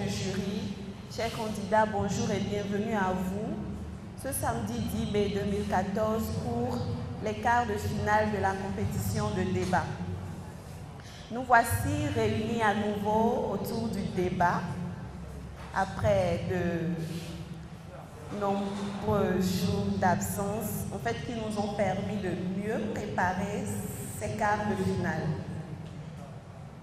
du jury, chers candidats, bonjour et bienvenue à vous. Ce samedi 10 mai 2014 pour les quarts de finale de la compétition de débat. Nous voici réunis à nouveau autour du débat après de nombreux jours d'absence, en fait, qui nous ont permis de mieux préparer ces quarts de finale.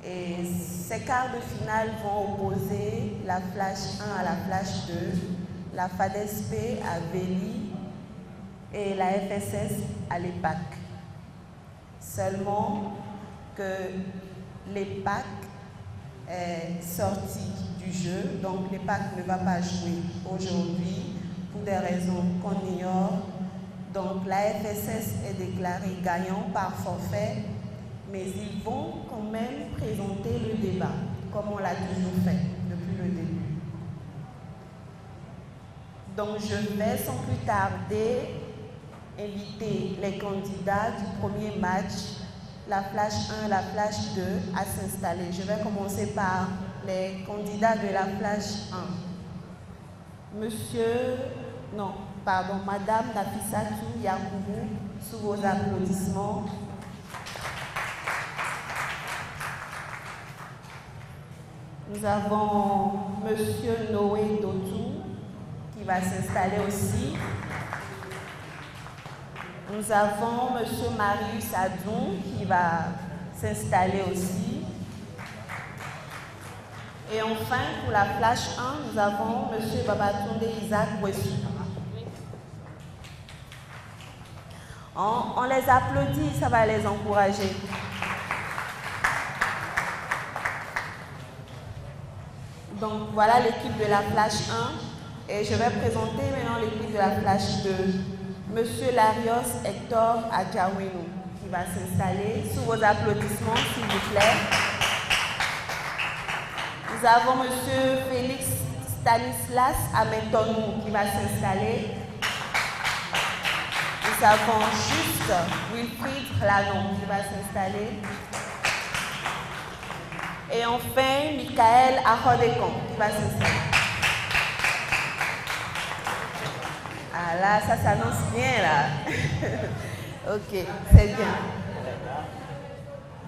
Et ces quarts de finale vont opposer la Flash 1 à la Flash 2, la FADESP à Véli et la FSS à l'EPAC. Seulement que l'EPAC est sorti du jeu, donc l'EPAC ne va pas jouer aujourd'hui pour des raisons qu'on ignore. Donc la FSS est déclarée gagnant par forfait, mais ils vont quand même présenter le débat, comme on l'a toujours fait depuis le début. Donc je vais sans plus tarder inviter les candidats du premier match, la Flash 1, la Flash 2, à s'installer. Je vais commencer par les candidats de la Flash 1. Madame Nafissatou Yakoubou, sous vos applaudissements. Nous avons Monsieur Noé Dotou qui va s'installer aussi. Nous avons Monsieur Marius Adou qui va s'installer aussi. Et enfin, pour la Flash 1, nous avons Monsieur Babatunde Isaac Bouessou. On les applaudit, ça va les encourager. Donc voilà l'équipe de la Flash 1 et je vais présenter maintenant l'équipe de la Flash 2. Monsieur Larios Hector Adjawinu qui va s'installer. Sous vos applaudissements, s'il vous plaît. Nous avons Monsieur Félix Stanislas Ametonou qui va s'installer. Nous avons Juste Wilfried Lanon qui va s'installer. Et enfin, Michael Ahodekon qui va s'installer. Ah là, ça s'annonce bien là. Ok, c'est bien.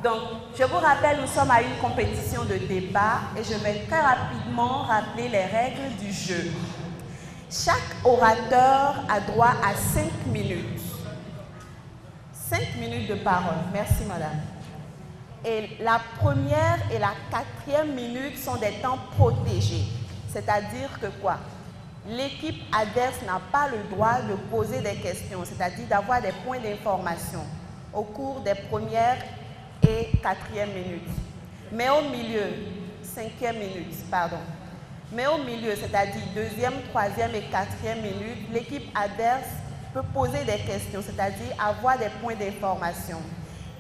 Donc, je vous rappelle, nous sommes à une compétition de débat et je vais très rapidement rappeler les règles du jeu. Chaque orateur a droit à 5 minutes. 5 minutes de parole. Merci, madame. Et la première et la 4e minute sont des temps protégés. C'est-à-dire que quoi? L'équipe adverse n'a pas le droit de poser des questions, c'est-à-dire d'avoir des points d'information au cours des premières et 4e minutes. Mais au milieu, 5e minute, pardon. Mais au milieu, c'est-à-dire 2e, 3e et 4e minute, l'équipe adverse peut poser des questions, c'est-à-dire avoir des points d'information.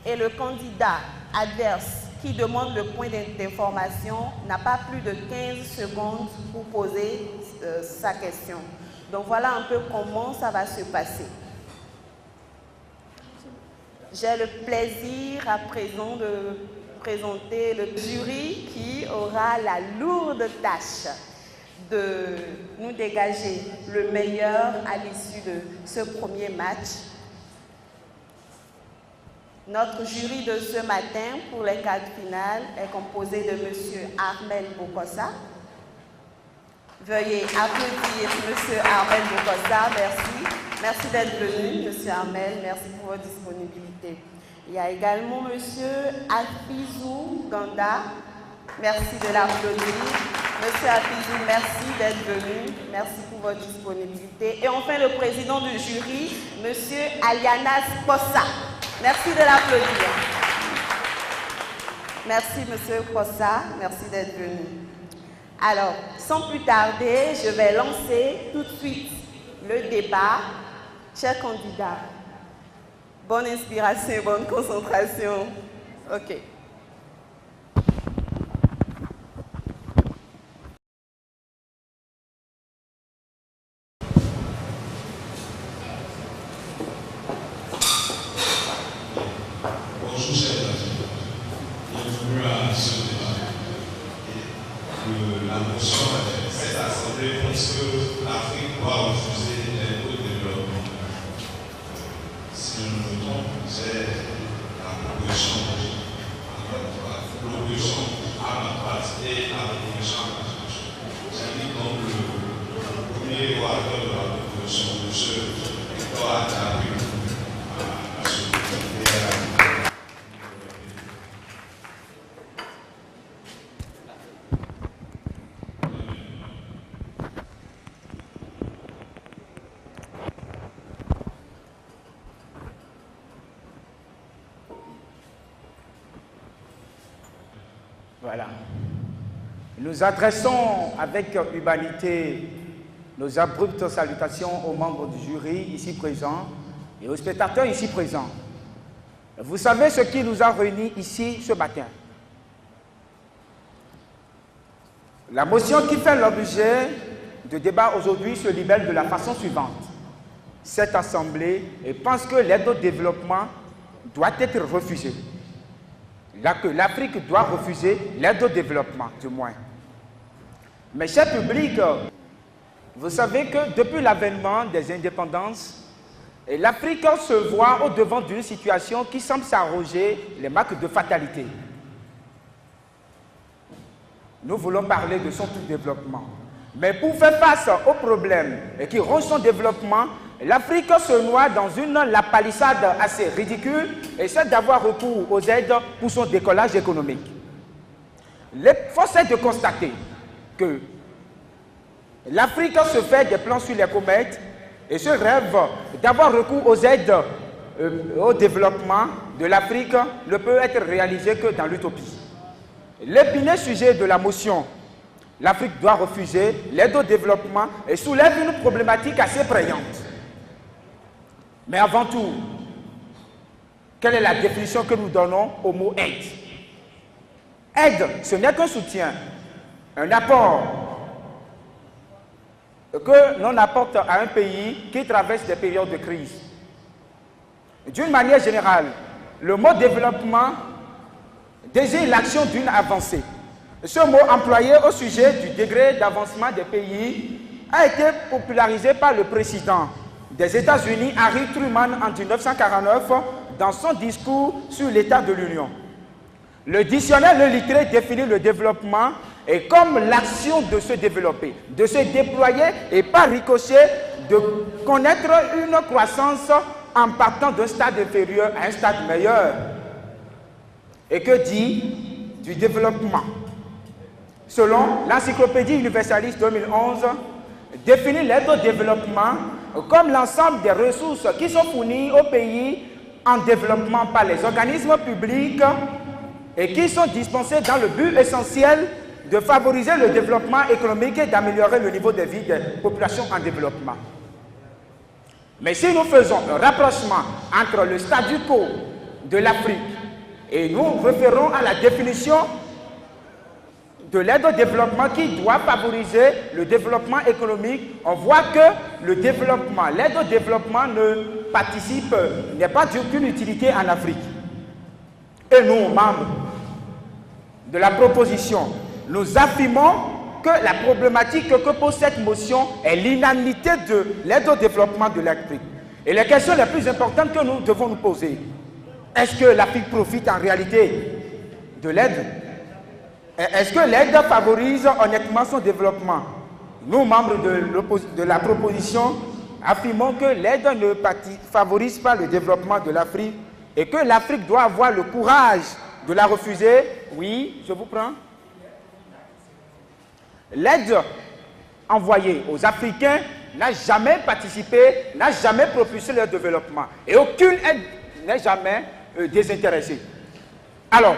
Et le candidat adverse qui demande le point d'information n'a pas plus de 15 secondes pour poser sa question. Donc voilà un peu comment ça va se passer. J'ai le plaisir à présent de présenter le jury qui aura la lourde tâche de nous dégager le meilleur à l'issue de ce premier match. Notre jury de ce matin pour les quarts de finale est composé de M. Armel Bokossa. Veuillez applaudir M. Armel Bokossa, merci. Merci d'être venu, M. Armel, merci pour votre disponibilité. Il y a également M. Afizou Ganda, merci de l'applaudir. M. Afizou, merci d'être venu, merci pour votre disponibilité. Et enfin, le président du jury, M. Alianas Kossa. Merci de l'applaudir. Merci, M. Kossa, merci d'être venu. Alors, sans plus tarder, je vais lancer tout de suite le débat. Chers candidats, bonne inspiration, bonne concentration. OK. Bonjour, chers amis. Bienvenue à ce débat. La motion fois à la solidarité. Voilà. Nous adressons avec humanité nos abruptes salutations aux membres du jury ici présents et aux spectateurs ici présents. Vous savez ce qui nous a réunis ici ce matin. La motion qui fait l'objet de débat aujourd'hui se libelle de la façon suivante. Cette assemblée pense que l'aide au développement doit être refusée. Que l'Afrique doit refuser l'aide au développement, du moins. Mais cher public, vous savez que depuis l'avènement des indépendances, l'Afrique se voit au-devant d'une situation qui semble s'arroger les marques de fatalité. Nous voulons parler de son développement. Mais pour faire face aux problèmes qui rongent son développement, l'Afrique se noie dans la palissade assez ridicule et c'est d'avoir recours aux aides pour son décollage économique. Force est de constater que l'Afrique se fait des plans sur les comètes et ce rêve d'avoir recours aux aides au développement de l'Afrique ne peut être réalisé que dans l'utopie. L'épineux sujet de la motion « L'Afrique doit refuser l'aide au développement » et soulève une problématique assez prégnante. Mais avant tout, quelle est la définition que nous donnons au mot « aide » ? Aide, ce n'est qu'un soutien, un apport que l'on apporte à un pays qui traverse des périodes de crise. D'une manière générale, le mot « développement » désigne l'action d'une avancée. Ce mot employé au sujet du degré d'avancement des pays a été popularisé par le président des États-Unis, Harry Truman, en 1949, dans son discours sur l'état de l'Union. Le dictionnaire Le Littré définit le développement comme l'action de se développer, de se déployer et par ricochet de connaître une croissance en partant d'un stade inférieur à un stade meilleur. Et que dit du développement? Selon l'Encyclopédie universaliste 2011, définit l'aide au développement comme l'ensemble des ressources qui sont fournies aux pays en développement par les organismes publics et qui sont dispensées dans le but essentiel de favoriser le développement économique et d'améliorer le niveau de vie des populations en développement. Mais si nous faisons un rapprochement entre le statu quo de l'Afrique et nous référons à la définition de l'aide au développement qui doit favoriser le développement économique, on voit que le développement, l'aide au développement n'est pas d'aucune utilité en Afrique. Et nous, membres de la proposition, nous affirmons que la problématique que pose cette motion est l'inanité de l'aide au développement de l'Afrique. Et les questions les plus importantes que nous devons nous poser, est-ce que l'Afrique profite en réalité de l'aide? Est-ce que l'aide favorise honnêtement son développement? Nous, membres de la proposition, affirmons que l'aide ne favorise pas le développement de l'Afrique et que l'Afrique doit avoir le courage de la refuser. Oui, je vous prends. L'aide envoyée aux Africains n'a jamais participé, n'a jamais propulsé leur développement. Et aucune aide n'est jamais désintéressée. Alors,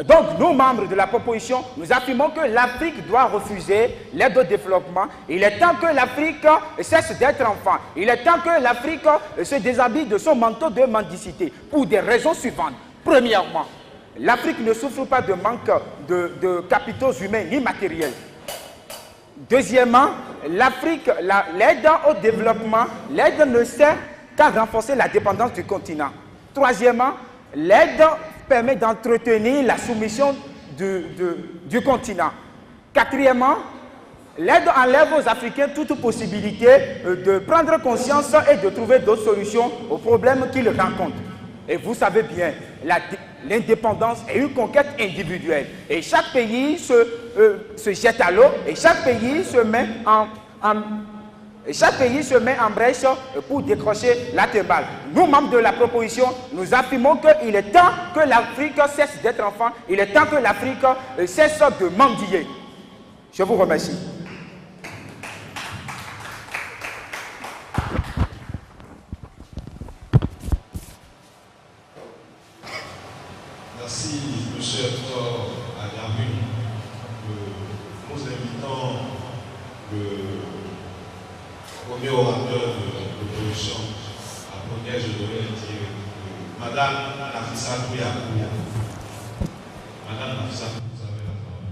donc, nous, membres de la proposition, nous affirmons que l'Afrique doit refuser l'aide au développement. Il est temps que l'Afrique cesse d'être enfant. Il est temps que l'Afrique se déshabille de son manteau de mendicité pour des raisons suivantes. Premièrement, l'Afrique ne souffre pas de manque de capitaux humains ni matériels. Deuxièmement, l'Afrique, l'aide au développement, l'aide ne sert qu'à renforcer la dépendance du continent. Troisièmement, l'aide permet d'entretenir la soumission du continent. Quatrièmement, l'aide enlève aux Africains toute possibilité de prendre conscience et de trouver d'autres solutions aux problèmes qu'ils rencontrent. Et vous savez bien, l'indépendance est une conquête individuelle. Et chaque pays se jette à l'eau et chaque pays se met Et chaque pays se met en brèche pour décrocher la timbale. Nous, membres de la proposition, nous affirmons qu'il est temps que l'Afrique cesse d'être enfant. Il est temps que l'Afrique cesse de mendier. Je vous remercie. Merci, M. Hector Adamou. Nous invitons le premier orateur de l'opposition, à laquelle je devrais dire Madame Nafissa Kouya. Madame Nafissa, vous avez la parole.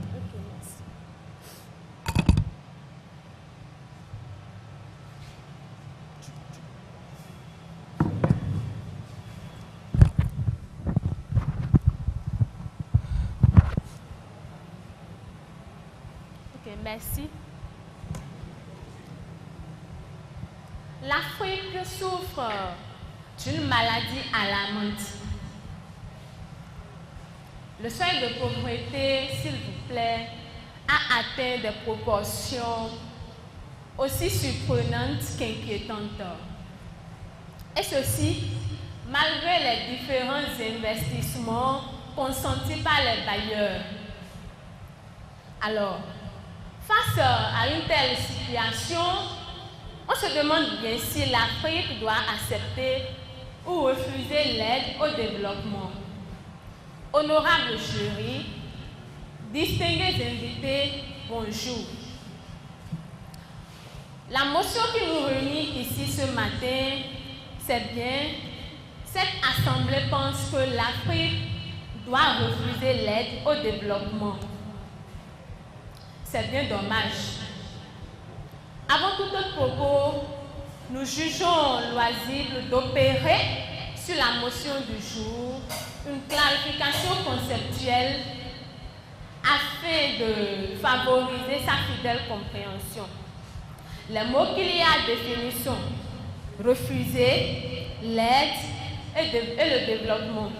Merci. L'Afrique souffre d'une maladie alarmante. Le seuil de pauvreté, s'il vous plaît, a atteint des proportions aussi surprenantes qu'inquiétantes. Et ceci, malgré les différents investissements consentis par les bailleurs. Alors, face à une telle situation, on se demande bien si l'Afrique doit accepter ou refuser l'aide au développement. Honorable jury, distingués invités, bonjour. La motion qui nous réunit ici ce matin, c'est bien, cette assemblée pense que l'Afrique doit refuser l'aide au développement. C'est bien dommage. Avant tout autre propos, nous jugeons loisible d'opérer sur la motion du jour une clarification conceptuelle afin de favoriser sa fidèle compréhension. Les mots qu'il y a à définition, refuser, l'aide et le développement.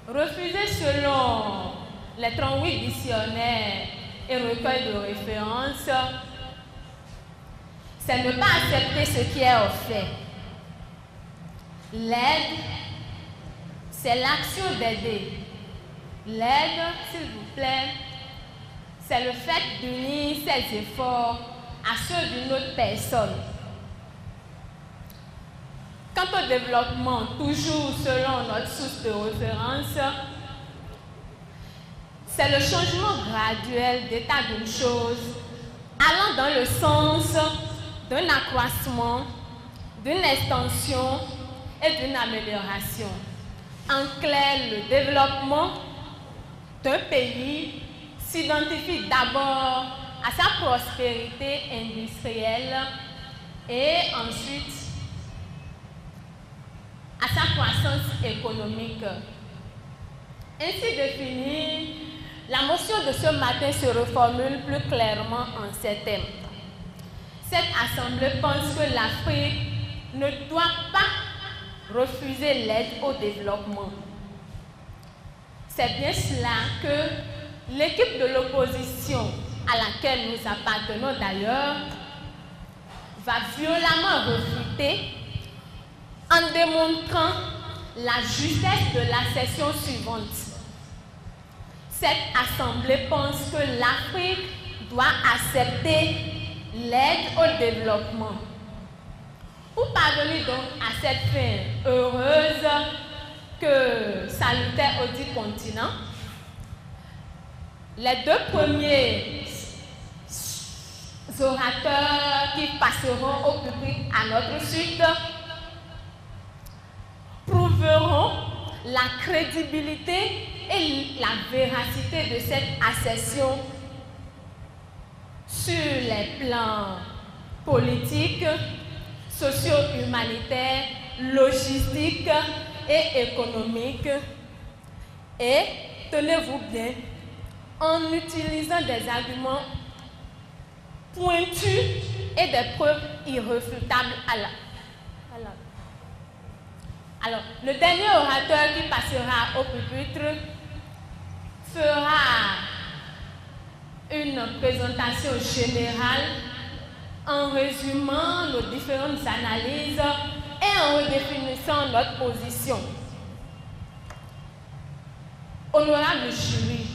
Refuser selon les 38 dictionnaires et recueil de références, c'est ne pas accepter ce qui est offert. L'aide, c'est l'action d'aider. L'aide, s'il vous plaît, c'est le fait d'unir ses efforts à ceux d'une autre personne. Quant au développement, toujours selon notre source de référence, c'est le changement graduel d'état d'une chose allant dans le sens d'un accroissement, d'une extension et d'une amélioration. En clair, le développement d'un pays s'identifie d'abord à sa prospérité industrielle et ensuite à sa croissance économique. Ainsi définie, la motion de ce matin se reformule plus clairement en ces termes. Cette assemblée pense que l'Afrique ne doit pas refuser l'aide au développement. C'est bien cela que l'équipe de l'opposition, à laquelle nous appartenons d'ailleurs, va violemment refuter en démontrant la justesse de la session suivante. Cette assemblée pense que l'Afrique doit accepter l'aide au développement. Pour parvenir donc à cette fin heureuse que salutaire au dit continent, les deux premiers orateurs qui passeront au public à notre suite prouveront la crédibilité et la véracité de cette accession sur les plans politiques, socio-humanitaires, logistiques et économiques. Et, tenez-vous bien, en utilisant des arguments pointus et des preuves irréfutables Alors, le dernier orateur qui passera au pupitre fera une présentation générale en résumant nos différentes analyses et en redéfinissant notre position. Honorable jury,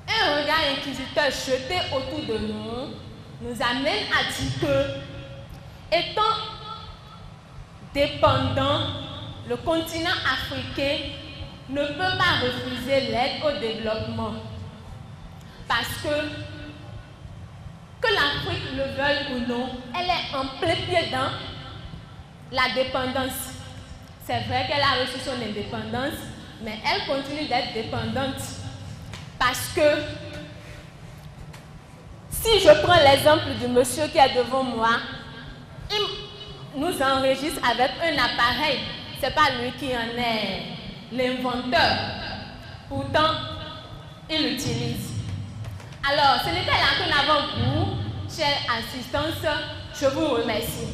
un regard inquisiteur jeté autour de nous amène à dire que, étant dépendant, le continent africain ne peut pas refuser l'aide au développement. Parce que l'Afrique le veuille ou non, elle est en plein pied dans la dépendance. C'est vrai qu'elle a reçu son indépendance, mais elle continue d'être dépendante. Parce que si je prends l'exemple du monsieur qui est devant moi, il nous enregistre avec un appareil. Ce n'est pas lui qui en est l'inventeur. Pourtant, il l'utilise. Alors, ce n'était là qu'un avant-goût, chère assistance. Je vous remercie.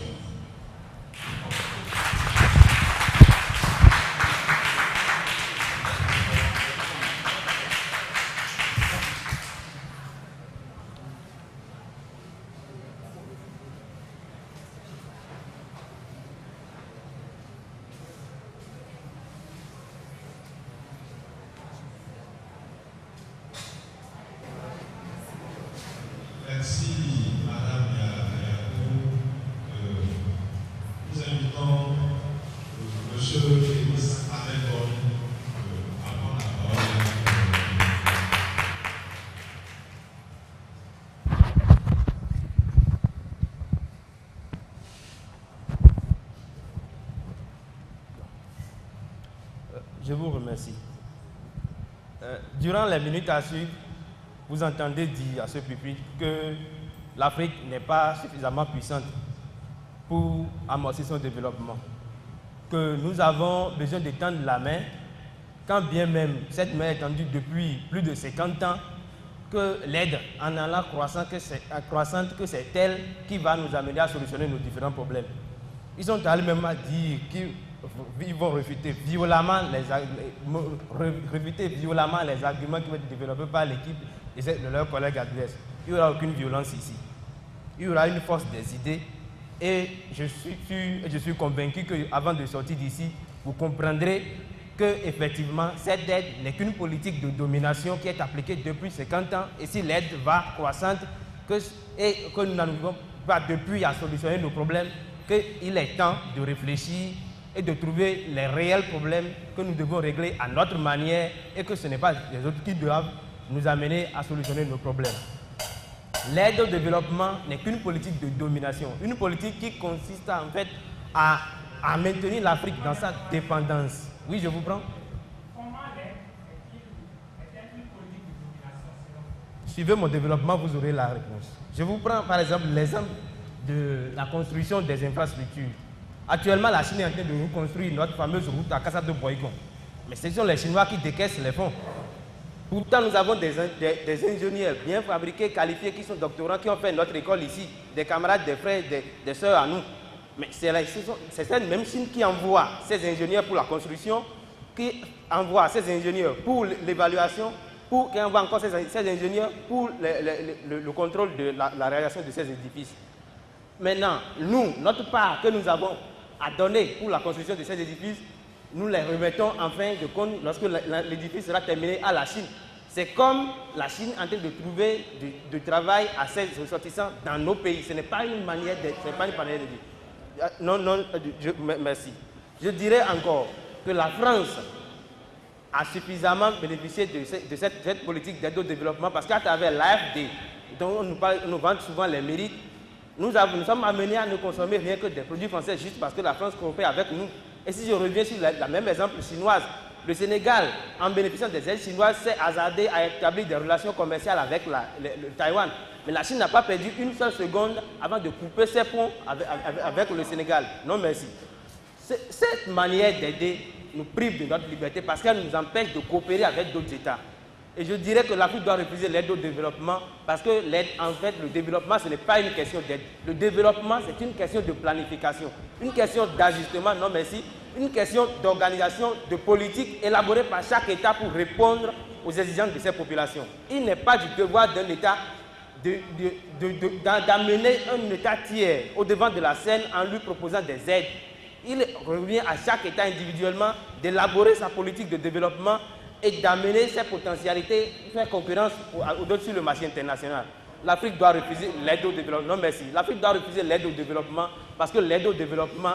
Merci, Madame Yayatou. Nous invitons Monsieur Félix Hamilton à prendre la parole. Je vous remercie. Durant les minutes à suivre, vous entendez dire à ce pupitre que l'Afrique n'est pas suffisamment puissante pour amorcer son développement, que nous avons besoin de tendre la main, quand bien même cette main est tendue depuis plus de 50 ans, que l'aide en allant croissante, que c'est elle qui va nous amener à solutionner nos différents problèmes. Ils sont allés même à dire qu'ils vont réfuter violemment les arguments qui vont être développés par l'équipe de leurs collègues adverses. Il n'y aura aucune violence ici. Il y aura une force des idées et je suis convaincu qu'avant de sortir d'ici, vous comprendrez qu'effectivement, cette aide n'est qu'une politique de domination qui est appliquée depuis 50 ans et si l'aide va croissante et que nous n'arrivons pas depuis à solutionner nos problèmes, qu'il est temps de réfléchir et de trouver les réels problèmes que nous devons régler à notre manière et que ce n'est pas les autres qui doivent nous amener à solutionner nos problèmes. L'aide au développement n'est qu'une politique de domination, une politique qui consiste en fait à maintenir l'Afrique dans sa dépendance. Oui, je vous prends. Comment l'aide est-elle une politique de domination? Suivez mon développement, vous aurez la réponse. Je vous prends par exemple l'exemple de la construction des infrastructures. Actuellement, la Chine est en train de reconstruire notre fameuse route à Casa de Boygon. Mais ce sont les Chinois qui décaissent les fonds. Pourtant, nous avons des ingénieurs bien fabriqués, qualifiés, qui sont doctorants, qui ont fait notre école ici, des camarades, des frères, des sœurs à nous. Mais c'est cette même Chine qui envoie ces ingénieurs pour la construction, qui envoie ces ingénieurs pour l'évaluation, qui envoie encore ces ingénieurs pour le contrôle de la réalisation de ces édifices. Maintenant, nous, notre part que nous avons à donner pour la construction de ces édifices, nous les remettons en fin de compte lorsque l'édifice sera terminé à la Chine. C'est comme la Chine en train de trouver du travail à ses ressortissants dans nos pays. Ce n'est pas une manière de dire. Non, merci. Je dirais encore que la France a suffisamment bénéficié de cette politique d'aide au développement parce qu'à travers l'AFD, dont on nous vante souvent les mérites, nous sommes amenés à ne consommer rien que des produits français juste parce que la France coopère avec nous. Et si je reviens sur la même exemple chinoise, le Sénégal, en bénéficiant des aides chinoises, s'est hasardé à établir des relations commerciales avec le Taïwan. Mais la Chine n'a pas perdu une seule seconde avant de couper ses ponts avec le Sénégal. Non, merci. Cette manière d'aider nous prive de notre liberté parce qu'elle nous empêche de coopérer avec d'autres États. Et je dirais que l'Afrique doit refuser l'aide au développement parce que l'aide, en fait, le développement, ce n'est pas une question d'aide. Le développement, c'est une question de planification, une question d'ajustement, non merci, une question d'organisation, de politique élaborée par chaque État pour répondre aux exigences de ces populations. Il n'est pas du devoir d'un État d'amener un État tiers au devant de la scène en lui proposant des aides. Il revient à chaque État individuellement d'élaborer sa politique de développement et d'amener ses potentialités, faire concurrence au-dessus du marché international. L'Afrique doit refuser l'aide au développement. Non, merci. L'Afrique doit refuser l'aide au développement parce que l'aide au développement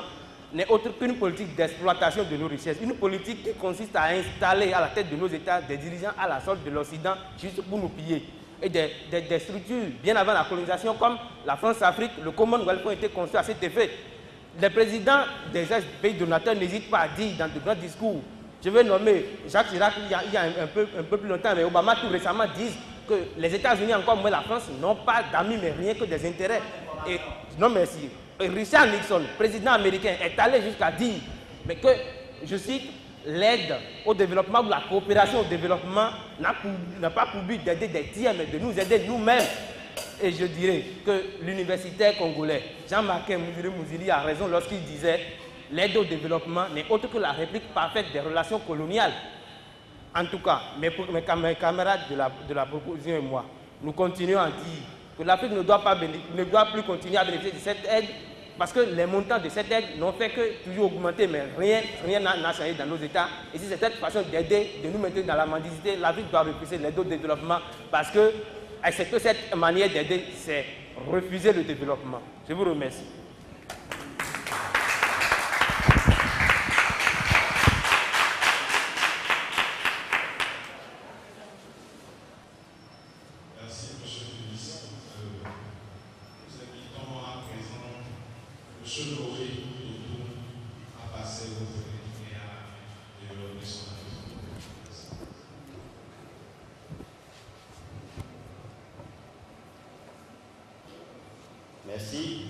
n'est autre qu'une politique d'exploitation de nos richesses. Une politique qui consiste à installer à la tête de nos États des dirigeants à la solde de l'Occident juste pour nous piller. Et des structures bien avant la colonisation comme la France-Afrique, le Commonwealth ont été construits à cet effet. Les présidents des pays donateurs n'hésitent pas à dire dans de grands discours. Je vais nommer Jacques Chirac il y a un peu plus longtemps, mais Obama tout récemment disent que les États-Unis, encore moins la France, n'ont pas d'amis mais rien que des intérêts. Et non merci. Et Richard Nixon, président américain, est allé jusqu'à dire mais que, je cite, l'aide au développement ou la coopération au développement n'a pas pour but d'aider des tiers, mais de nous aider nous-mêmes. Et je dirais que l'universitaire congolais, Jean-Marc Mouzili a raison lorsqu'il disait l'aide au développement n'est autre que la réplique parfaite des relations coloniales. En tout cas, mes camarades de la proposition et moi, nous continuons à dire que l'Afrique ne doit plus continuer à bénéficier de cette aide parce que les montants de cette aide n'ont fait que toujours augmenter, mais rien n'a changé dans nos États. Et si c'est cette façon d'aider, de nous maintenir dans la mendicité, l'Afrique doit refuser l'aide au développement parce que cette manière d'aider, c'est refuser le développement. Je vous remercie. Merci.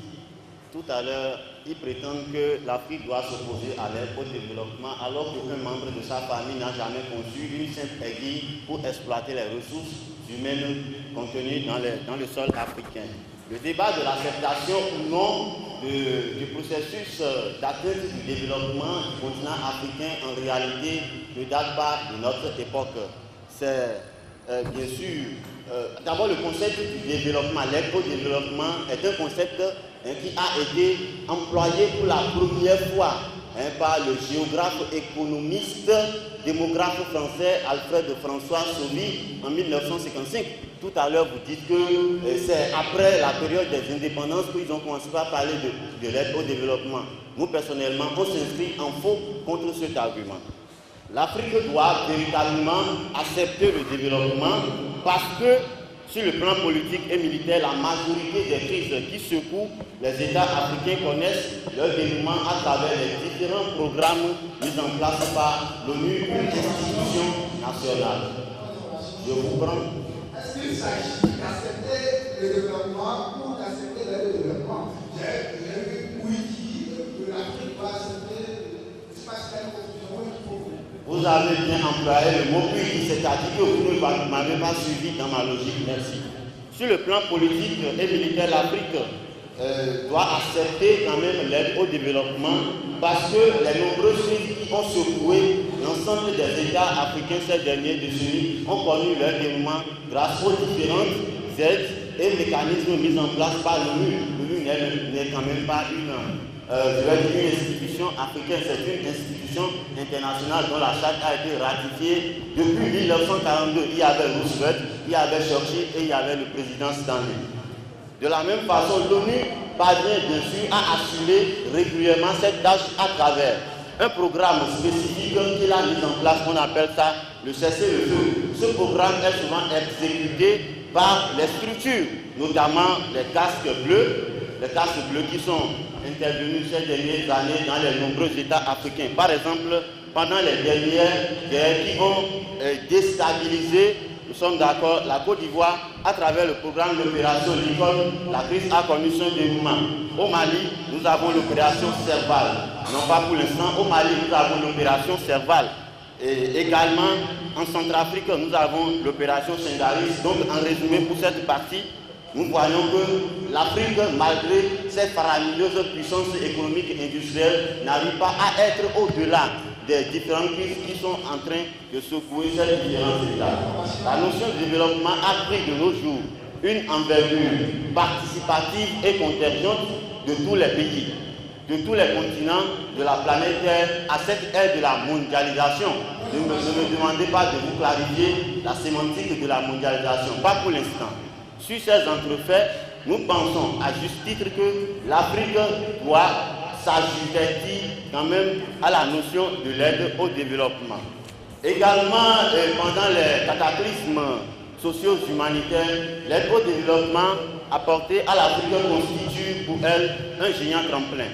Tout à l'heure, ils prétendent que l'Afrique doit s'opposer à l'aide au développement alors qu'aucun membre de sa famille n'a jamais conçu une simple aiguille pour exploiter les ressources humaines contenues dans le sol africain. Le débat de l'acceptation ou non du processus d'atteinte du développement du continent africain en réalité ne date pas de notre époque. C'est bien sûr, d'abord le concept du développement, l'aide au développement est un concept qui a été employé pour la première fois par le géographe, économiste, démographe français Alfred François Sauvy en 1955. Tout à l'heure, vous dites que c'est après la période des indépendances qu'ils ont commencé à parler de l'aide au développement. Nous, personnellement, on s'inscrit en faux contre cet argument. L'Afrique doit véritablement accepter le développement parce que, sur le plan politique et militaire, la majorité des crises qui secouent les États africains connaissent leur développement à travers les différents programmes mis en place par l'ONU, une institution nationale. Je vous prends. Est-ce qu'il s'agit d'accepter le développement ou d'accepter l'aide au développement? J'ai vu oui dire que l'Afrique doit accepter l'espace de la Vous avez bien employé le mot puis, c'est-à-dire que vous ne m'avez pas suivi dans ma logique, merci. Sur le plan politique et militaire, l'Afrique doit accepter quand même l'aide au développement parce que les nombreuses crises qui ont secoué l'ensemble des États africains ces dernières décennies ont connu leur développement grâce aux différentes aides et mécanismes mis en place par l'ONU. L'ONU n'est quand même pas une institution africaine, c'est une institution internationale dont la charte a été ratifiée depuis 1942. Il y avait Roosevelt, il y avait Churchill et il y avait le président Stanley. De la même façon, l'ONU parvient bien sûr à assurer régulièrement cette tâche à travers un programme spécifique qu'il a mis en place, on appelle ça le cessez-le-feu. Ce programme est souvent exécuté par les structures, notamment les casques bleus qui sont intervenus ces dernières années dans les nombreux États africains. Par exemple, pendant les dernières guerres qui ont déstabilisé, nous sommes d'accord, la Côte d'Ivoire, à travers le programme d'opération Lincoln, la crise a connu son dénouement. Au Mali, nous avons l'opération Serval. Non pas pour l'instant, au Mali, nous avons l'opération Serval. Et également, en Centrafrique, nous avons l'opération Sendaris. Donc, en résumé, pour cette partie, nous voyons que l'Afrique, malgré ses faramineuses puissances économiques et industrielles, n'arrive pas à être au-delà des différentes crises qui sont en train de secouer ces différents États. La notion de développement a pris de nos jours une envergure participative et convergente de tous les pays, de tous les continents de la planète Terre à cette ère de la mondialisation. Ne me demandez pas de vous clarifier la sémantique de la mondialisation, pas pour l'instant. Sur ces entrefaits, nous pensons à juste titre que l'Afrique doit s'assujettir quand même à la notion de l'aide au développement. Également, pendant les cataclysmes sociaux humanitaires, l'aide au développement apportée à l'Afrique constitue pour elle un géant tremplin.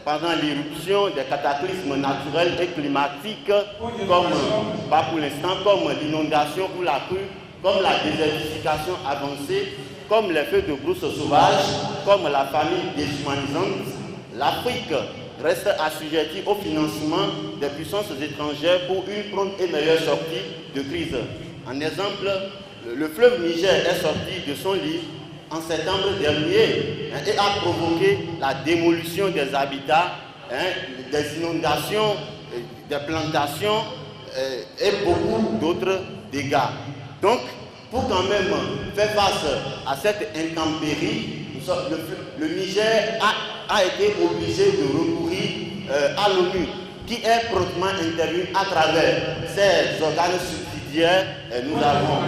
Pendant l'éruption des cataclysmes naturels et climatiques, comme, pas pour l'instant, comme l'inondation ou la crue, comme la désertification avancée, comme les feux de brousse sauvages, comme la famine déshumanisante, l'Afrique reste assujettie au financement des puissances étrangères pour une prompte et meilleure sortie de crise. En exemple, le fleuve Niger est sorti de son lit en septembre dernier et a provoqué la démolition des habitats, des inondations, des plantations et beaucoup d'autres dégâts. Donc, pour quand même faire face à cette intempérie, le Niger a été obligé de recourir à l'ONU, qui est promptement intervenu à travers ses organes subsidiaires. Nous avons,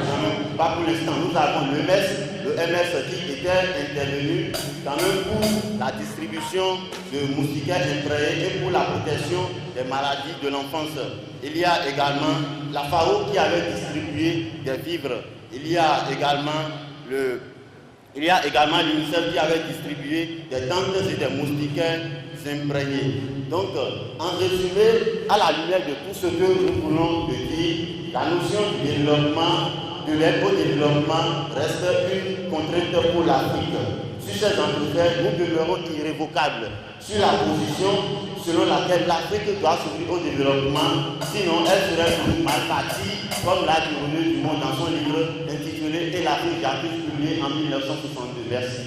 pas pour l'instant, nous avons le MS qui était intervenu quand même pour la distribution de moustiquaires imprégnés et pour la protection des maladies de l'enfance. Il y a également la FAO qui avait distribué des vivres. Il y a également l'UNICEF qui avait distribué des tentes et des moustiquaires imprégnés. Donc, en résumé, à la lumière de tout ce que nous voulons dire, la notion du développement, de l'aide au développement reste une contrainte pour l'Afrique. Sur ces entrefaits, nous demeurons irrévocables sur la position selon laquelle l'Afrique doit s'ouvrir au développement, sinon elle serait mal partie, comme l'a dit René Dumont dans son livre intitulé « Et l'Afrique Jacques » publié en 1962. Merci.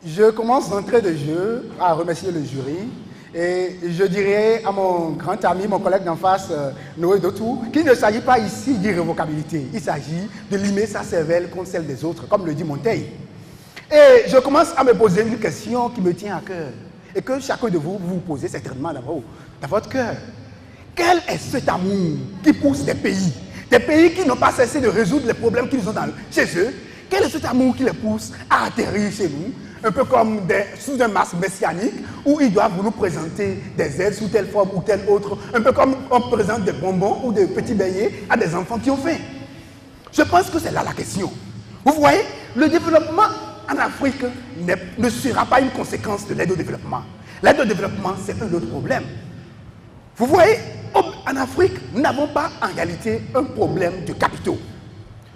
Je commence d'entrée de jeu à remercier le jury et je dirais à mon grand ami, mon collègue d'en face, Noé Dotou, qu'il ne s'agit pas ici d'irrévocabilité, il s'agit de limer sa cervelle contre celle des autres, comme le dit Montaigne. Et je commence à me poser une question qui me tient à cœur et que chacun de vous vous posez certainement dans votre cœur. Quel est cet amour qui pousse des pays qui n'ont pas cessé de résoudre les problèmes qu'ils ont chez eux? Quel est cet amour qui les pousse à atterrir chez nous, un peu comme sous un masque messianique, où ils doivent nous présenter des aides sous telle forme ou telle autre, un peu comme on présente des bonbons ou des petits beignets à des enfants qui ont faim. Je pense que c'est là la question. Vous voyez, le développement en Afrique ne sera pas une conséquence de l'aide au développement. L'aide au développement, c'est un autre problème. Vous voyez, en Afrique, nous n'avons pas en réalité un problème de capitaux.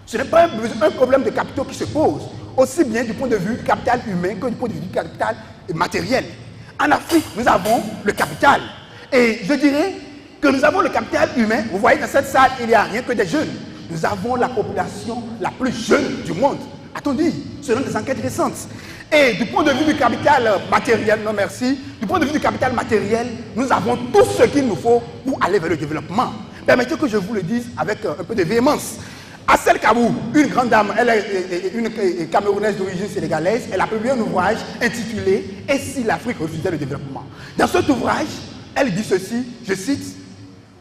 Ce n'est pas un problème de capitaux qui se pose, aussi bien du point de vue du capital humain que du point de vue du capital matériel. En Afrique, nous avons le capital. Et je dirais que nous avons le capital humain. Vous voyez, dans cette salle, il n'y a rien que des jeunes. Nous avons la population la plus jeune du monde. Attendez, selon des enquêtes récentes. Et du point de vue du capital matériel, non merci, du point de vue du capital matériel, nous avons tout ce qu'il nous faut pour aller vers le développement. Permettez que je vous le dise avec un peu de véhémence. Assel Kabou, une grande dame, elle est une Camerounaise d'origine sénégalaise, elle a publié un ouvrage intitulé « Et si l'Afrique refusait le développement ?» Dans cet ouvrage, elle dit ceci, je cite,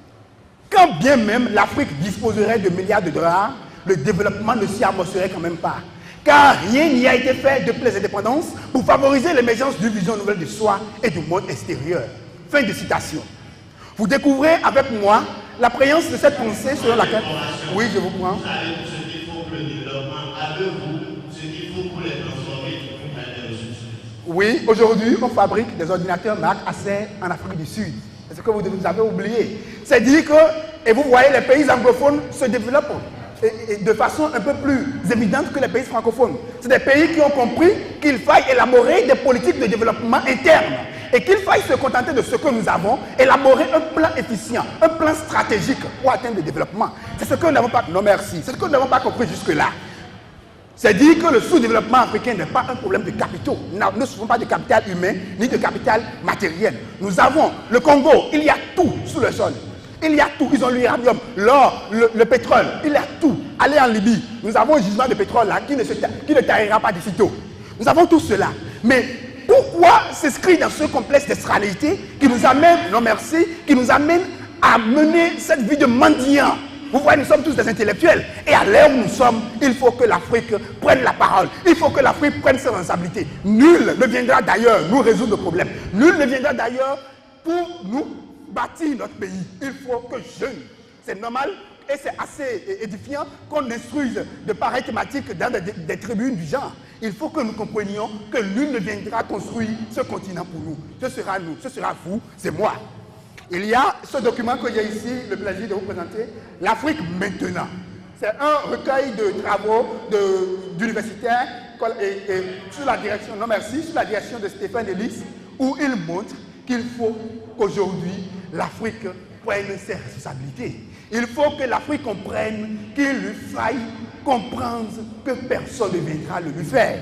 « Quand bien même l'Afrique disposerait de milliards de dollars, le développement ne s'y amorcerait quand même pas. Car rien n'y a été fait depuis les indépendances pour favoriser l'émergence d'une vision nouvelle de soi et du monde extérieur. » Fin de citation. Vous découvrez avec moi la prégnance de cette pensée selon laquelle... Oui, je vous prends. Vous savez ce qu'il faut pour le développement, avez-vous ce qu'il faut pour les transformer en des ressources? Oui, aujourd'hui, on fabrique des ordinateurs Mac Acer en Afrique du Sud. C'est ce que vous avez oublié. C'est dire que, et vous voyez, les pays anglophones se développent. de façon un peu plus évidente que les pays francophones. C'est des pays qui ont compris qu'il faille élaborer des politiques de développement interne et qu'il faille se contenter de ce que nous avons, élaborer un plan efficient, un plan stratégique pour atteindre le développement. C'est ce que nous n'avons pas... Non, merci. C'est ce que nous n'avons pas compris jusque-là. C'est dire que le sous-développement africain n'est pas un problème de capitaux. Nous ne souffrons pas de capital humain ni de capital matériel. Nous avons le Congo, il y a tout sous le sol. Il y a tout. Ils ont l'uranium, l'or, le pétrole. Il y a tout. Allez en Libye. Nous avons un gisement de pétrole là qui ne tarira pas d'ici tôt. Nous avons tout cela. Mais pourquoi s'inscrire dans ce complexe d'externalité qui nous amène, non merci, qui nous amène à mener cette vie de mendiant? Vous voyez, nous sommes tous des intellectuels. Et à l'heure où nous sommes, il faut que l'Afrique prenne la parole. Il faut que l'Afrique prenne ses responsabilités. Nul ne viendra d'ailleurs nous résoudre le problème. Nul ne viendra d'ailleurs pour nous bâtir notre pays. Il faut que jeunes, c'est normal et c'est assez édifiant qu'on instruise de pareilles thématiques dans des tribunes du genre. Il faut que nous comprenions que nul ne viendra construire ce continent pour nous. Ce sera nous, ce sera vous, c'est moi. Il y a ce document que j'ai ici le plaisir de vous présenter, l'Afrique maintenant. C'est un recueil de travaux d'universitaires sous la direction, non merci, sous la direction de Stéphane Ellis, où il montre qu'il faut qu'aujourd'hui l'Afrique prenne ses responsabilités. Il faut que l'Afrique comprenne qu'il lui faille comprendre que personne ne viendra le lui faire.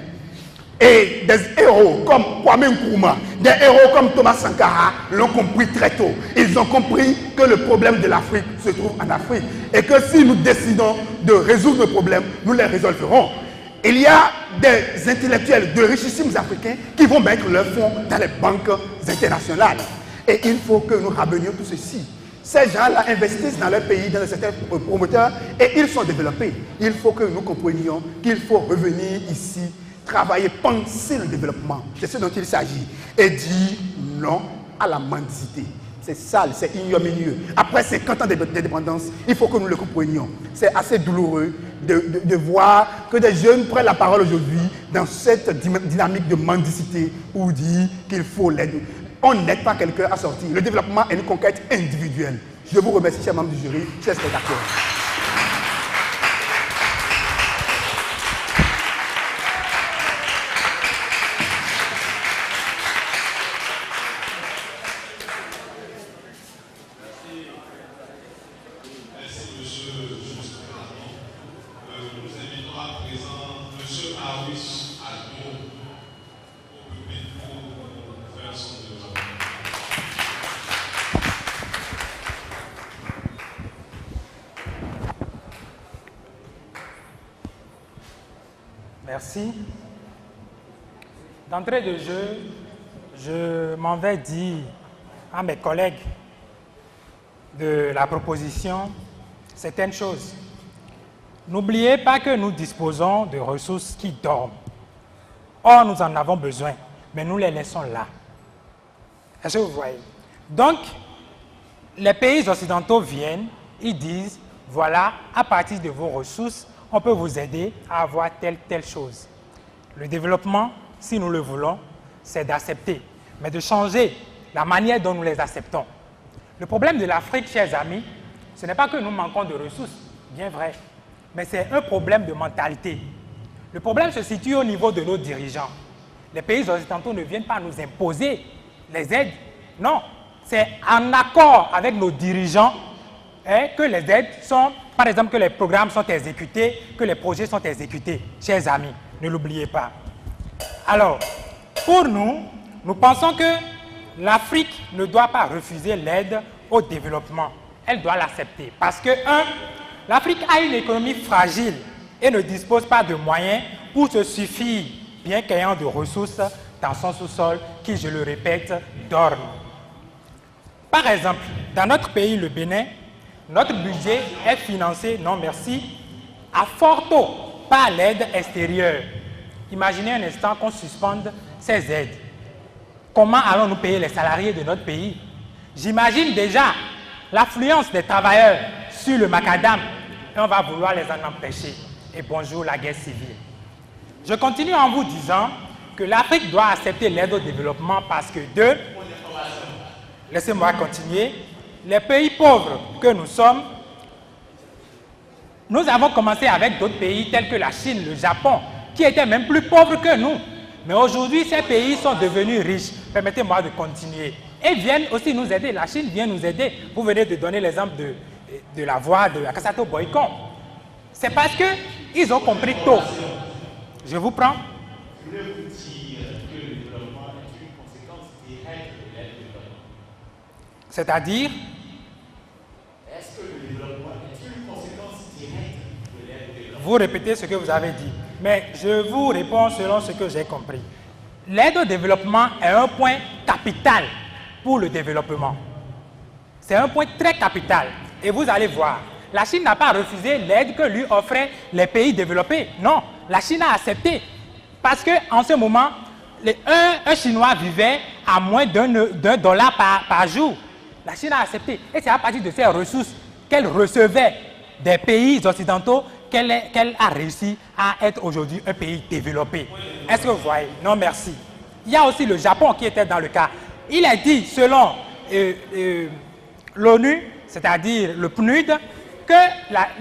Et des héros comme Kwame Nkrumah, des héros comme Thomas Sankara l'ont compris très tôt. Ils ont compris que le problème de l'Afrique se trouve en Afrique et que si nous décidons de résoudre le problème, nous les résolverons. Il y a des intellectuels de richissimes africains qui vont mettre leurs fonds dans les banques internationales. Et il faut que nous ramenions tout ceci. Ces gens-là investissent dans leur pays, dans certains promoteurs, et ils sont développés. Il faut que nous comprenions qu'il faut revenir ici, travailler, penser le développement. C'est ce dont il s'agit. Et dire non à la mendicité. C'est sale, c'est ignominieux. Après 50 ans d'indépendance, il faut que nous le comprenions. C'est assez douloureux de voir que des jeunes prennent la parole aujourd'hui dans cette dynamique de mendicité pour dire qu'il faut l'aide. On n'aide pas quelqu'un à sortir. Le développement est une conquête individuelle. Je vous remercie, chers membres du jury, chers spectateurs. Merci. D'entrée de jeu, je m'en vais dire à mes collègues de la proposition certaines choses. N'oubliez pas que nous disposons de ressources qui dorment. Or, nous en avons besoin, mais nous les laissons là. Est-ce que vous voyez? Donc, les pays occidentaux viennent, ils disent, voilà, à partir de vos ressources, on peut vous aider à avoir telle chose. Le développement, si nous le voulons, c'est d'accepter, mais de changer la manière dont nous les acceptons. Le problème de l'Afrique, chers amis, ce n'est pas que nous manquons de ressources, bien vrai, mais c'est un problème de mentalité. Le problème se situe au niveau de nos dirigeants. Les pays occidentaux ne viennent pas nous imposer les aides. Non, c'est en accord avec nos dirigeants que les aides sont, par exemple, que les programmes sont exécutés, que les projets sont exécutés. Chers amis, ne l'oubliez pas. Alors, pour nous, nous pensons que l'Afrique ne doit pas refuser l'aide au développement. Elle doit l'accepter. Parce que, l'Afrique a une économie fragile et ne dispose pas de moyens pour se suffire, bien qu'ayant de ressources dans son sous-sol qui, je le répète, dorment. Par exemple, dans notre pays, le Bénin, notre budget est financé, non merci, à fort taux par l'aide extérieure. Imaginez un instant qu'on suspende ces aides. Comment allons-nous payer les salariés de notre pays? J'imagine déjà l'affluence des travailleurs sur le macadam et on va vouloir les en empêcher. Et bonjour la guerre civile. Je continue en vous disant que l'Afrique doit accepter l'aide au développement parce que laissez-moi continuer, les pays pauvres que nous sommes Nous avons commencé avec d'autres pays tels que la Chine, le Japon, qui étaient même plus pauvres que nous. Mais aujourd'hui, ces pays sont devenus riches. Permettez-moi de continuer. Et viennent aussi nous aider. La Chine vient nous aider. Vous venez de donner l'exemple de la voie de Akasato Boycon. C'est parce qu'ils ont compris tôt. Je vous prends. Je voulais vous dire que le développement est une conséquence directe de l'aide au développement. C'est-à-dire, est-ce que le développement est une conséquence directe de l'aide au développement? vous répétez ce que vous avez dit. Mais je vous réponds selon ce que j'ai compris. L'aide au développement est un point capital pour le développement. C'est un point très capital. Et vous allez voir, la Chine n'a pas refusé l'aide que lui offraient les pays développés. Non, la Chine a accepté. Parce qu'en ce moment, un Chinois vivait à moins d'un dollar par jour. La Chine a accepté. Et c'est à partir de ces ressources qu'elle recevait des pays occidentaux qu'elle a réussi à être aujourd'hui un pays développé. Est-ce que vous voyez? Non, merci. Il y a aussi le Japon qui était dans le cas. Il a dit, selon l'ONU, c'est-à-dire le PNUD, que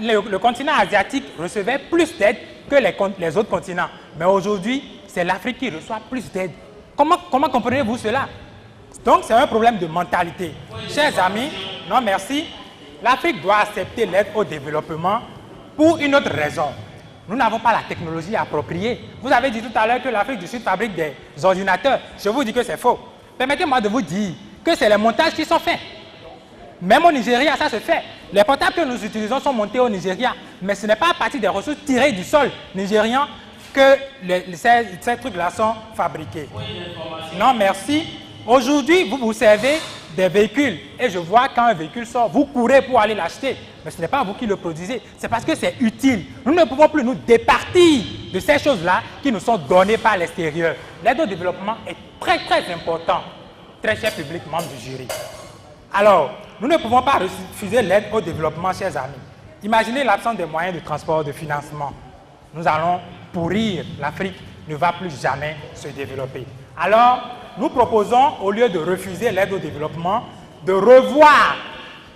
le continent asiatique recevait plus d'aide que les autres continents. Mais aujourd'hui, c'est l'Afrique qui reçoit plus d'aide. Comment comprenez-vous cela? Donc, c'est un problème de mentalité. Chers amis, non merci, l'Afrique doit accepter l'aide au développement pour une autre raison. Nous n'avons pas la technologie appropriée. Vous avez dit tout à l'heure que l'Afrique du Sud fabrique des ordinateurs. Je vous dis que c'est faux. Permettez-moi de vous dire que c'est les montages qui sont faits. Même au Nigeria, ça se fait. Les portables que nous utilisons sont montés au Nigeria. Mais ce n'est pas à partir des ressources tirées du sol nigérian que ces trucs-là sont fabriqués. Non, merci. Aujourd'hui, vous vous servez des véhicules. Et je vois quand un véhicule sort, vous courez pour aller l'acheter. Mais ce n'est pas vous qui le produisez. C'est parce que c'est utile. Nous ne pouvons plus nous départir de ces choses-là qui nous sont données par l'extérieur. L'aide au développement est très, très important. Très cher public, membre du jury. Alors, nous ne pouvons pas refuser l'aide au développement, chers amis. Imaginez l'absence des moyens de transport, de financement. Nous allons pourrir. L'Afrique ne va plus jamais se développer. Alors, nous proposons, au lieu de refuser l'aide au développement, de revoir.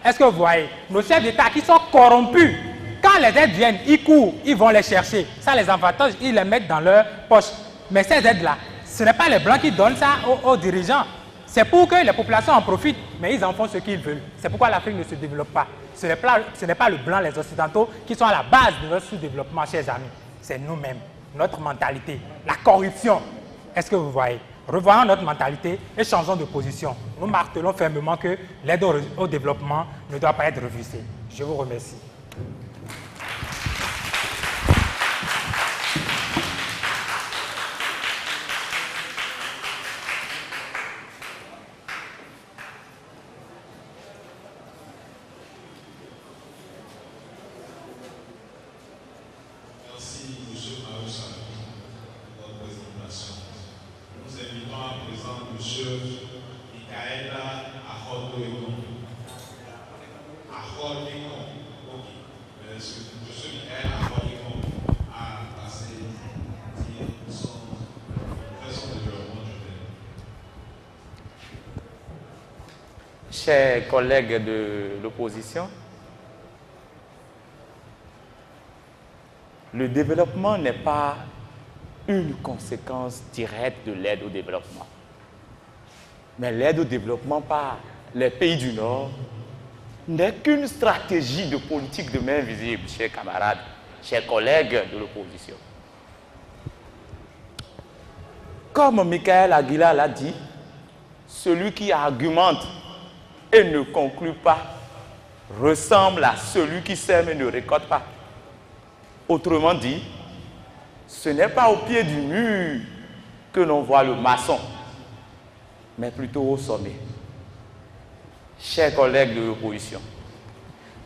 Est-ce que vous voyez? Nos chefs d'État qui sont corrompus, quand les aides viennent, ils courent, ils vont les chercher. Ça les avantage, ils les mettent dans leur poche. Mais ces aides-là, ce n'est pas les Blancs qui donnent ça aux dirigeants. C'est pour que les populations en profitent, mais ils en font ce qu'ils veulent. C'est pourquoi l'Afrique ne se développe pas. Ce n'est pas le Blanc, les Occidentaux, qui sont à la base de notre sous-développement, chers amis. C'est nous-mêmes, notre mentalité, la corruption. Est-ce que vous voyez? Revoyons notre mentalité et changeons de position. Nous martelons fermement que l'aide au développement ne doit pas être refusée. Je vous remercie. Chers collègues de l'opposition, le développement n'est pas une conséquence directe de l'aide au développement. Mais l'aide au développement par les pays du Nord n'est qu'une stratégie de politique de main visible, chers camarades, chers collègues de l'opposition. Comme Michael Aguilar l'a dit, celui qui argumente et ne conclut pas ressemble à celui qui sème et ne récolte pas. Autrement dit, ce n'est pas au pied du mur que l'on voit le maçon, mais plutôt au sommet. Chers collègues de l'opposition,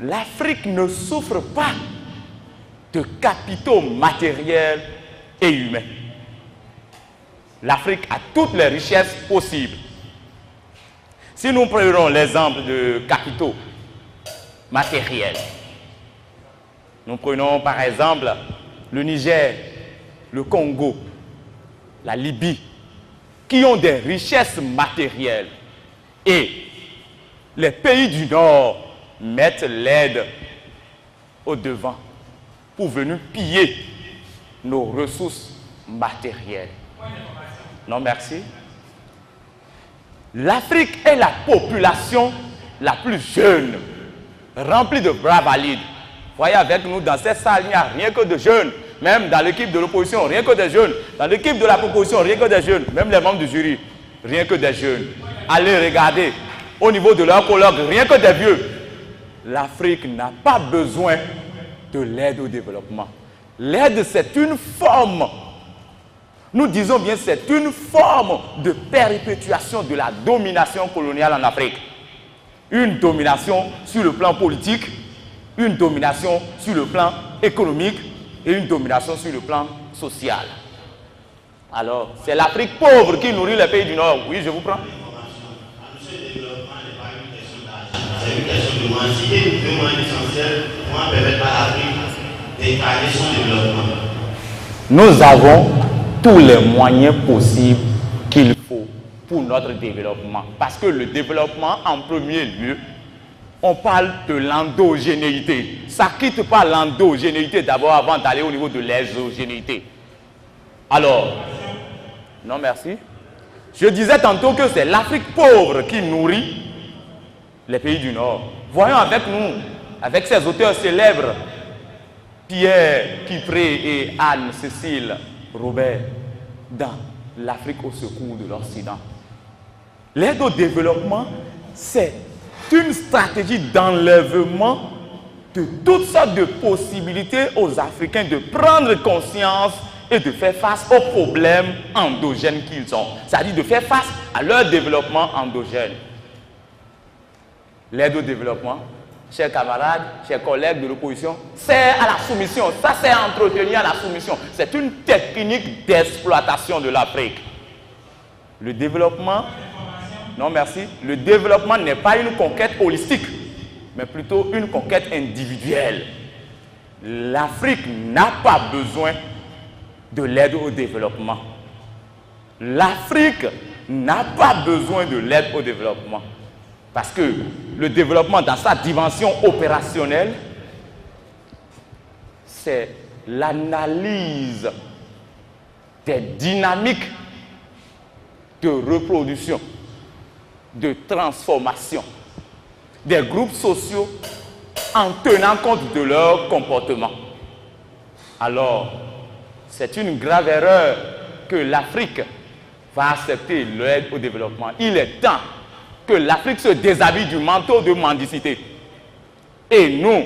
l'Afrique ne souffre pas de capitaux matériels et humains. L'Afrique a toutes les richesses possibles. Si nous prenons l'exemple de capitaux matériels, nous prenons par exemple le Niger, le Congo, la Libye, qui ont des richesses matérielles, et les pays du Nord mettent l'aide au devant pour venir piller nos ressources matérielles. Non, merci. L'Afrique est la population la plus jeune, remplie de bras valides. Voyez avec nous, dans cette salle, il n'y a rien que de jeunes. Même dans l'équipe de l'opposition, rien que des jeunes. Dans l'équipe de la proposition, rien que des jeunes. Même les membres du jury, rien que des jeunes. Allez regarder, au niveau de leur colloque, rien que des vieux. L'Afrique n'a pas besoin de l'aide au développement. L'aide, c'est une forme, nous disons bien, c'est une forme de perpétuation de la domination coloniale en Afrique. Une domination sur le plan politique, une domination sur le plan économique et une domination sur le plan social. Alors, c'est l'Afrique pauvre qui nourrit les pays du Nord. Oui, je vous prends. C'est une question de moyens. Si les deux moyens essentiels vont permettre à l'Afrique d'étaler son développement. Nous avons tous les moyens possibles qu'il faut pour notre développement. Parce que le développement, en premier lieu, on parle de l'endogénéité. Ça ne quitte pas l'endogénéité d'abord avant d'aller au niveau de l'exogénéité. Alors, non merci. Je disais tantôt que c'est l'Afrique pauvre qui nourrit les pays du Nord. Voyons avec nous, avec ces auteurs célèbres, Pierre Kipré et Anne-Cécile Robert, dans l'Afrique au secours de l'Occident. L'aide au développement, c'est une stratégie d'enlèvement de toutes sortes de possibilités aux Africains de prendre conscience et de faire face aux problèmes endogènes qu'ils ont. C'est-à-dire de faire face à leur développement endogène. L'aide au développement, chers camarades, chers collègues de l'opposition, sert à la soumission. Ça, c'est entretenir la soumission. C'est une technique d'exploitation de l'Afrique. Le développement, non merci, le développement n'est pas une conquête holistique, mais plutôt une conquête individuelle. L'Afrique n'a pas besoin de l'aide au développement. L'Afrique n'a pas besoin de l'aide au développement. Parce que le développement dans sa dimension opérationnelle, c'est l'analyse des dynamiques de reproduction, de transformation des groupes sociaux en tenant compte de leur comportement. Alors, c'est une grave erreur que l'Afrique va accepter l'aide au développement. Il est temps que l'Afrique se déshabille du manteau de mendicité. Et nous,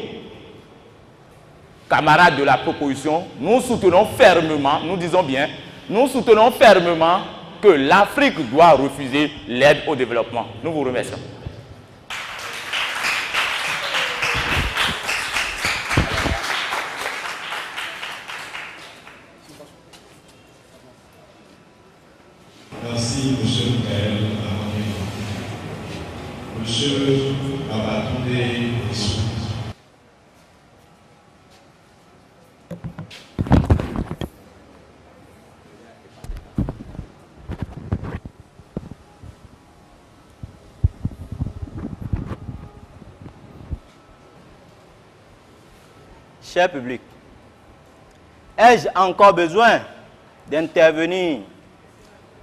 camarades de la proposition, nous soutenons fermement, nous disons bien, nous soutenons fermement que l'Afrique doit refuser l'aide au développement. Nous vous remercions. Merci, M. Michael. Monsieur Babatunde Essou. Cher public, ai-je encore besoin d'intervenir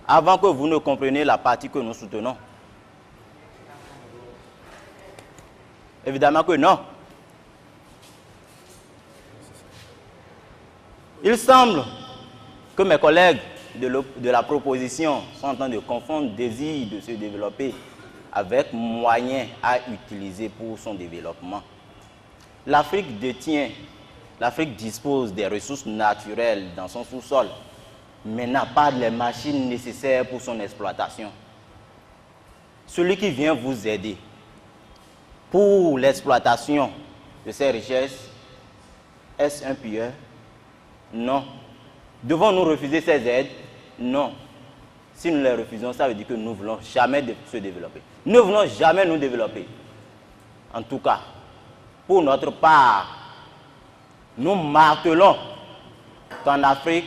avant que vous ne compreniez la partie que nous soutenons? Évidemment que non. Il semble que mes collègues de la proposition sont en train de confondre désir de se développer avec moyens à utiliser pour son développement. L'Afrique dispose des ressources naturelles dans son sous-sol, mais n'a pas les machines nécessaires pour son exploitation. Celui qui vient vous aider pour l'exploitation de ces richesses, est-ce un pilleur? Non. Devons-nous refuser ces aides? Non. Si nous les refusons, ça veut dire que nous ne voulons jamais se développer. Nous ne voulons jamais nous développer. En tout cas, pour notre part, nous martelons qu'en Afrique,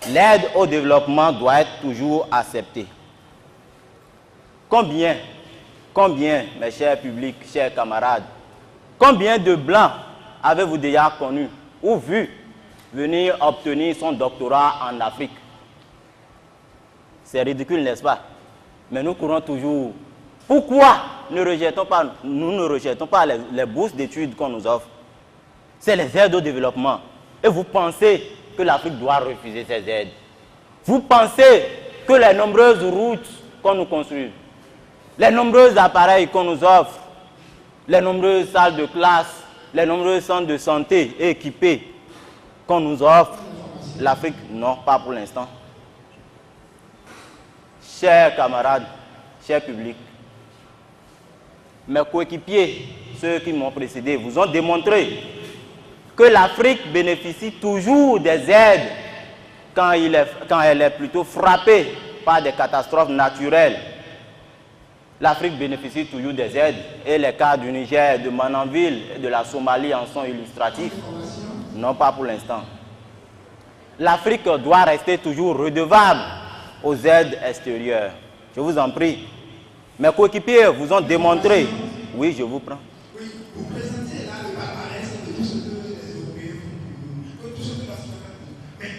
l'aide au développement doit être toujours acceptée. Combien, mes chers publics, chers camarades, combien de Blancs avez-vous déjà connu ou vu venir obtenir son doctorat en Afrique? C'est ridicule, n'est-ce pas? Mais nous courons toujours. Pourquoi nous ne rejetons pas les bourses d'études qu'on nous offre? C'est les aides au développement. Et vous pensez que l'Afrique doit refuser ces aides? Vous pensez que les nombreuses routes qu'on nous construit, les nombreux appareils qu'on nous offre, les nombreuses salles de classe, les nombreux centres de santé équipés qu'on nous offre, l'Afrique, non, pas pour l'instant. Chers camarades, chers publics, mes coéquipiers, ceux qui m'ont précédé, vous ont démontré que l'Afrique bénéficie toujours des aides quand elle est plutôt frappée par des catastrophes naturelles. L'Afrique bénéficie toujours des aides et les cas du Niger, de Mananville et de la Somalie en sont illustratifs. Non, pas pour l'instant. L'Afrique doit rester toujours redevable aux aides extérieures. Je vous en prie. Mes coéquipiers vous ont démontré. Oui, je vous prends. Oui, vous présentez là le palmarès de tout ce que les Européens font, de tout ce que la société fait.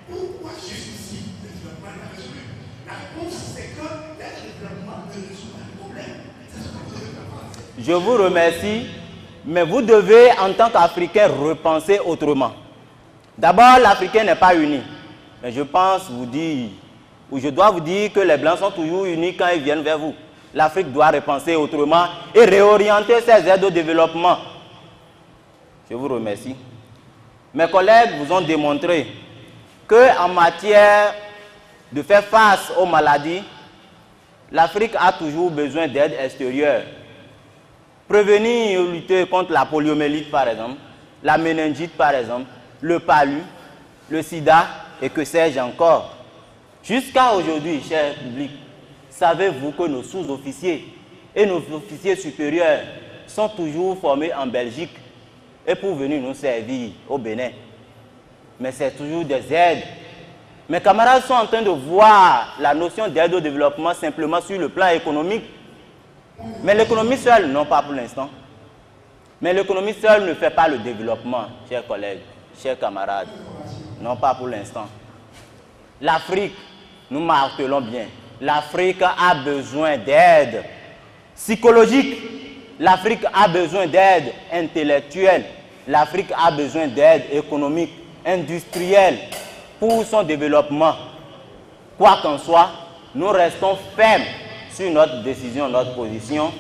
Mais pourquoi jusqu'ici le développement n'a pas résolu? La réponse, c'est que l'aide au développement ne résout pas le problème. C'est ce que vous devez faire. Je vous remercie, mais vous devez, en tant qu'Africain, repenser autrement. D'abord, l'Africain n'est pas uni. Mais je pense vous dire, ou je dois vous dire que les Blancs sont toujours unis quand ils viennent vers vous. L'Afrique doit repenser autrement et réorienter ses aides au développement. Je vous remercie. Mes collègues vous ont démontré qu'en matière de faire face aux maladies, l'Afrique a toujours besoin d'aide extérieure. Prévenir ou lutter contre la poliomyélite, par exemple, la méningite, par exemple, le palu, le sida et que sais-je encore. Jusqu'à aujourd'hui, cher public, savez-vous que nos sous-officiers et nos officiers supérieurs sont toujours formés en Belgique et pour venir nous servir au Bénin? Mais c'est toujours des aides. Mes camarades sont en train de voir la notion d'aide au développement simplement sur le plan économique. Mais l'économie seule, non pas pour l'instant. Mais l'économie seule ne fait pas le développement, chers collègues, chers camarades. Non pas pour l'instant. L'Afrique, nous martelons bien, l'Afrique a besoin d'aide psychologique. L'Afrique a besoin d'aide intellectuelle. L'Afrique a besoin d'aide économique, industrielle pour son développement. Quoi qu'en soit, nous restons fermes sur notre décision, notre position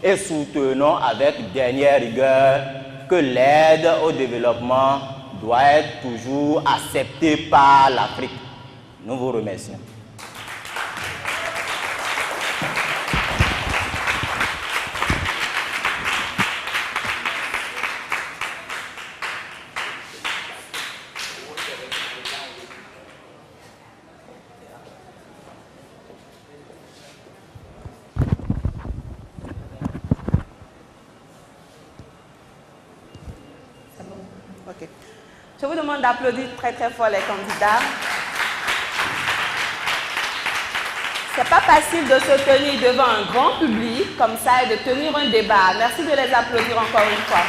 et soutenons avec dernière rigueur que l'aide au développement doit être toujours acceptée par l'Afrique. Nous vous remercions. Ok. Je vous demande d'applaudir très très fort les candidats. C'est pas facile de se tenir devant un grand public comme ça et de tenir un débat. Merci de les applaudir encore une fois.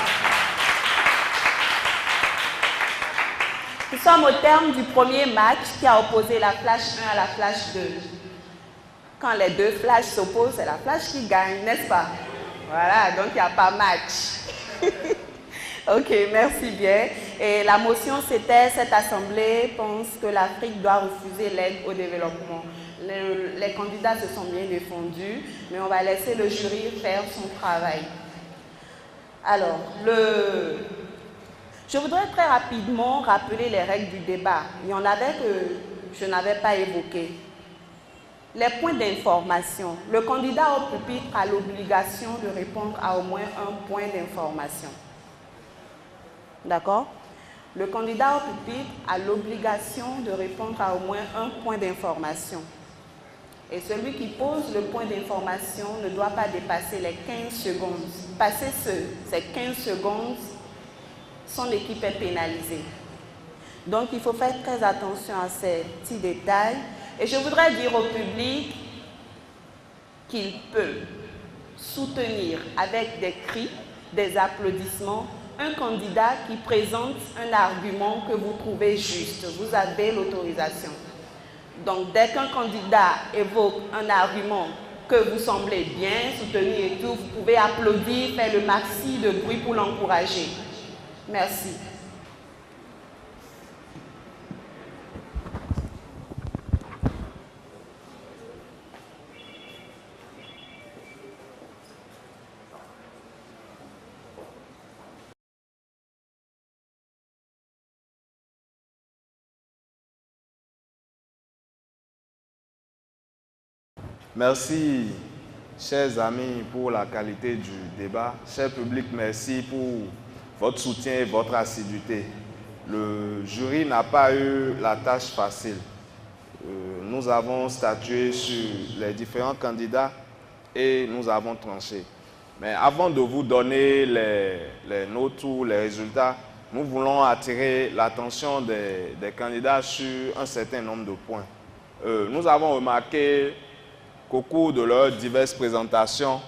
Nous sommes au terme du premier match qui a opposé la flash 1 à la flash 2. Quand les deux flashs s'opposent, c'est la flash qui gagne, n'est-ce pas? Voilà, donc il n'y a pas match. Ok, merci bien. Et la motion, c'était « Cette Assemblée pense que l'Afrique doit refuser l'aide au développement ». Les candidats se sont bien défendus, mais on va laisser le jury faire son travail. Alors, je voudrais très rapidement rappeler les règles du débat. Il y en avait que je n'avais pas évoquées. Les points d'information. Le candidat au pupitre a l'obligation de répondre à au moins un point d'information. D'accord? Le candidat au pupitre a l'obligation de répondre à au moins un point d'information. Et celui qui pose le point d'information ne doit pas dépasser les 15 secondes. Passer ces 15 secondes, son équipe est pénalisée. Donc, il faut faire très attention à ces petits détails. Et je voudrais dire au public qu'il peut soutenir avec des cris, des applaudissements un candidat qui présente un argument que vous trouvez juste. Vous avez l'autorisation. Donc, dès qu'un candidat évoque un argument que vous semblez bien soutenu et tout, vous pouvez applaudir, faire le maxi de bruit pour l'encourager. Merci. Merci, chers amis, pour la qualité du débat. Cher public, merci pour votre soutien et votre assiduité. Le jury n'a pas eu la tâche facile. Nous avons statué sur les différents candidats et nous avons tranché. Mais avant de vous donner les notes ou les résultats, nous voulons attirer l'attention des candidats sur un certain nombre de points. Nous avons remarqué qu'au cours de leurs diverses présentations,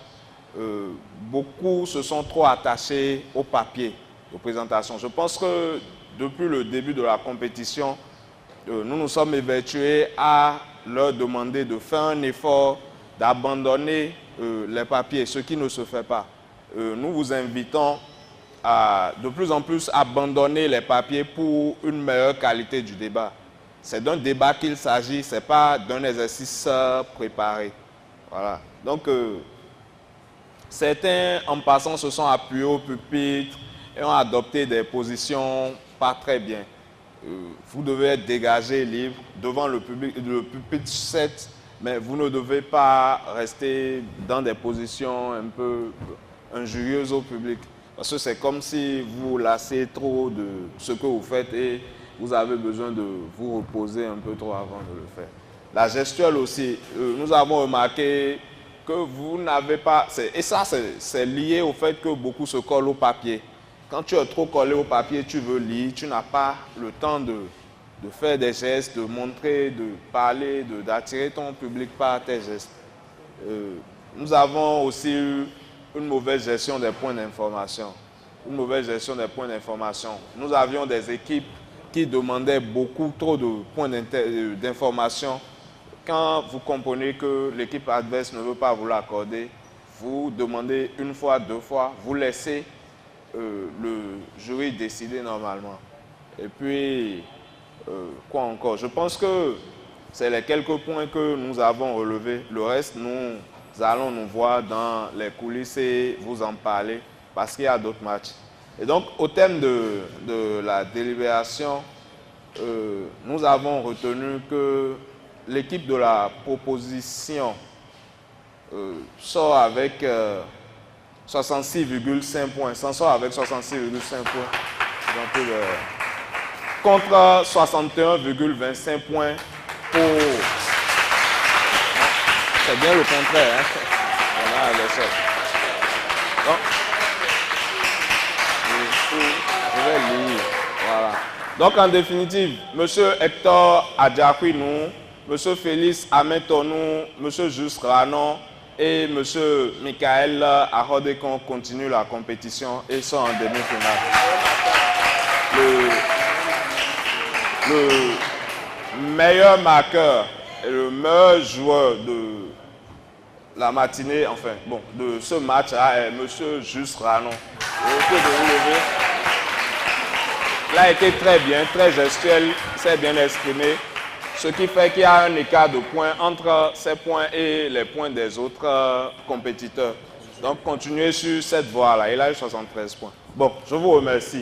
beaucoup se sont trop attachés au papier de présentation. Je pense que depuis le début de la compétition, nous nous sommes évertués à leur demander de faire un effort, d'abandonner les papiers, ce qui ne se fait pas. Nous vous invitons à de plus en plus abandonner les papiers pour une meilleure qualité du débat. C'est d'un débat qu'il s'agit, ce n'est pas d'un exercice préparé. Voilà. Donc, certains, en passant, se sont appuyés au pupitre et ont adopté des positions pas très bien. Vous devez être dégagé, libre, devant le pupitre 7, mais vous ne devez pas rester dans des positions un peu injurieuses au public. Parce que c'est comme si vous lassez trop de ce que vous faites et vous avez besoin de vous reposer un peu trop avant de le faire. La gestuelle aussi, nous avons remarqué que vous n'avez pas... Et ça, c'est lié au fait que beaucoup se collent au papier. Quand tu es trop collé au papier, tu veux lire, tu n'as pas le temps de faire des gestes, de montrer, de parler, d'attirer ton public par tes gestes. Nous avons aussi eu une mauvaise gestion des points d'information. Une mauvaise gestion des points d'information. Nous avions des équipes qui demandaient beaucoup trop de points d'information. Quand vous comprenez que l'équipe adverse ne veut pas vous l'accorder, vous demandez une fois, deux fois, vous laissez le jury décider normalement. Et puis, quoi encore? Je pense que c'est les quelques points que nous avons relevés. Le reste, nous allons nous voir dans les coulisses et vous en parler parce qu'il y a d'autres matchs. Et donc, au thème de la délibération, nous avons retenu que l'équipe de la proposition sort avec 66,5 points. S'en sort avec 66,5 points. Donc, contre 61,25 points pour... C'est bien le contraire. Hein? Voilà le seul. Je vais lire. Voilà. Donc, en définitive, M. Hector Adjakouinou, M. Félix Ametonou, M. Just Ranon et M. Michael Arodekon continuent la compétition et sont en demi-finale. Le meilleur marqueur et le meilleur joueur de la matinée, enfin, bon, de ce match-là est M. Just Ranon. Il a été très bien, très gestuel, s'est bien exprimé, ce qui fait qu'il y a un écart de points entre ses points et les points des autres compétiteurs. Donc, continuez sur cette voie-là. Il a eu 73 points. Bon, je vous remercie.